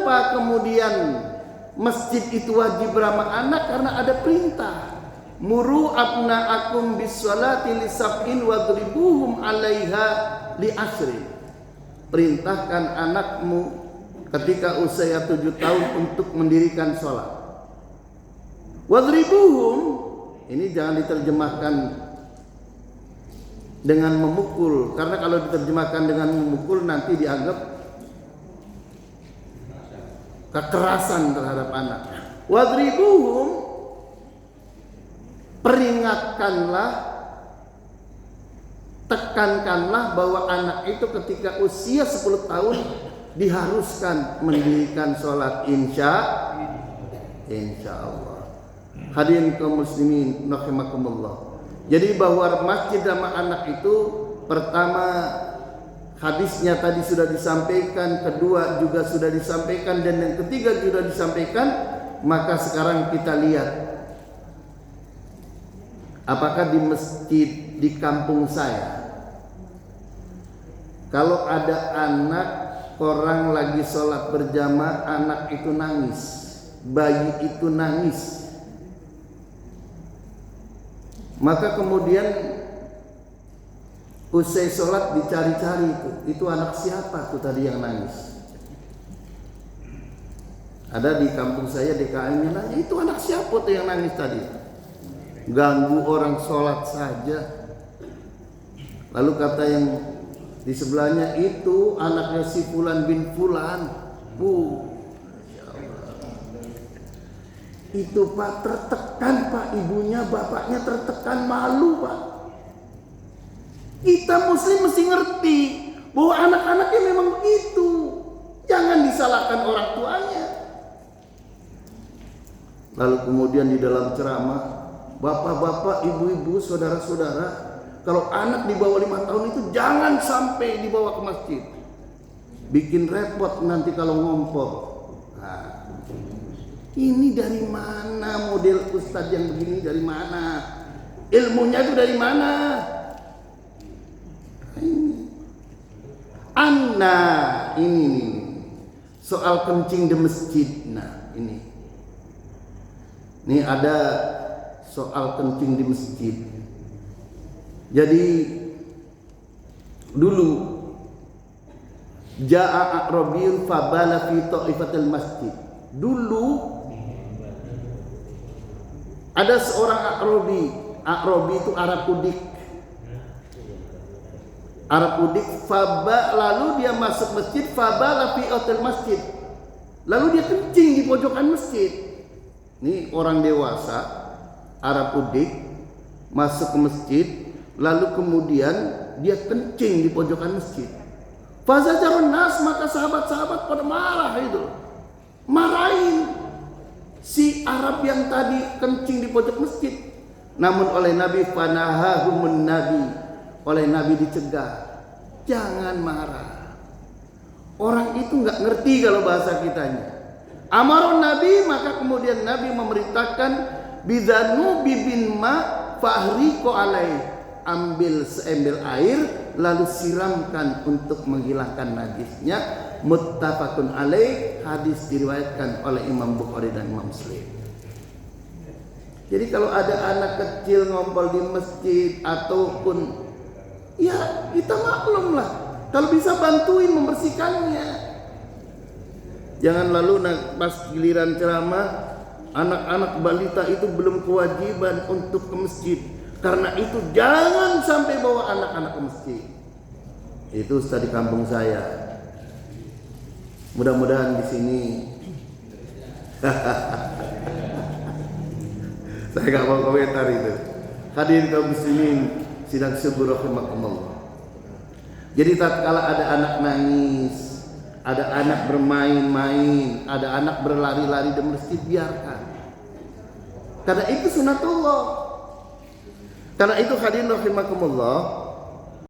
Kenapa kemudian masjid itu wajib ramah anak? Karena ada perintah. Muru abna'akum bis-sholati li sab'in wadribuhum 'alaiha li asrin. Perintahkan anakmu ketika usia 7 tahun untuk mendirikan sholat. Wadribuhum, ini jangan diterjemahkan dengan memukul, karena kalau diterjemahkan dengan memukul nanti dianggap kekerasan terhadap anak. Wadribuhum, peringatkanlah, tekankanlah bahwa anak itu ketika usia 10 tahun diharuskan mendirikan sholat insya Allah. Hadirin kaum muslimin rahimakumullah. Jadi bahwa masjid ramah anak itu, pertama hadisnya tadi sudah disampaikan, kedua juga sudah disampaikan, dan yang ketiga juga disampaikan. Maka sekarang kita lihat, apakah di masjid di kampung saya, kalau ada anak orang lagi sholat berjamaah, anak itu nangis, bayi itu nangis, maka kemudian usai sholat dicari-cari itu anak siapa tuh tadi yang nangis. Ada di kampung saya DKM nanya, itu anak siapa tuh yang nangis tadi? Ganggu orang sholat saja. Lalu kata yang di sebelahnya, itu anaknya si Fulan bin Fulan. Itu Pak tertekan Pak, ibunya bapaknya tertekan, malu Pak. Kita muslim mesti ngerti bahwa anak-anaknya memang begitu. Jangan disalahkan orang tuanya. Lalu kemudian di dalam ceramah, bapak-bapak, ibu-ibu, saudara-saudara, kalau anak di bawah 5 tahun itu jangan sampai dibawa ke masjid. Bikin repot nanti kalau ngompol. Nah, ini dari mana model ustadz yang begini, dari mana? Ilmunya itu dari mana? Ini soal kencing di masjid. Nah, ini ada soal kencing di masjid. Jadi dulu ja'a a'rabiyun fabala fi ta'ifatil masjid. Dulu ada seorang A'rabi itu Arab Udik. Lalu dia masuk masjid, fabala fi hotel masjid. Lalu dia kencing di pojokan masjid. Ini orang dewasa Arab Udik masuk ke masjid, lalu kemudian dia kencing di pojokan masjid. Fazajarun nas, maka sahabat-sahabat pada marah itu. Marahin si Arab yang tadi kencing di pojok masjid. Namun oleh Nabi fanahahumun Nabi, oleh Nabi dicegah, jangan marah. Orang itu nggak ngerti kalau bahasa kitanya. Amarun Nabi, maka kemudian Nabi memerintahkan bidanu bibin ma fahriqo alaih, ambil seember air lalu siramkan untuk menghilangkan najisnya. Muttafaqun alaih, hadis diriwayatkan oleh Imam Bukhari dan Imam Muslim. Jadi kalau ada anak kecil ngompol di masjid ataupun, ya kita maklum lah, kalau bisa bantuin membersihkannya. Jangan lalu pas giliran ceramah, anak-anak balita itu belum kewajiban untuk ke masjid. Karena itu jangan sampai bawa anak-anak ke masjid. Itu Ustaz di kampung saya. Mudah-mudahan di sini saya gak mau komentar itu. Hadirin kaum muslimin sidang subuh rahimakumullah. Jadi tatkala ada anak nangis, ada anak bermain-main, ada anak berlari-lari di masjid, biarkan. Karena itu sunatullah. Karena itu hadirin rahimakumullah,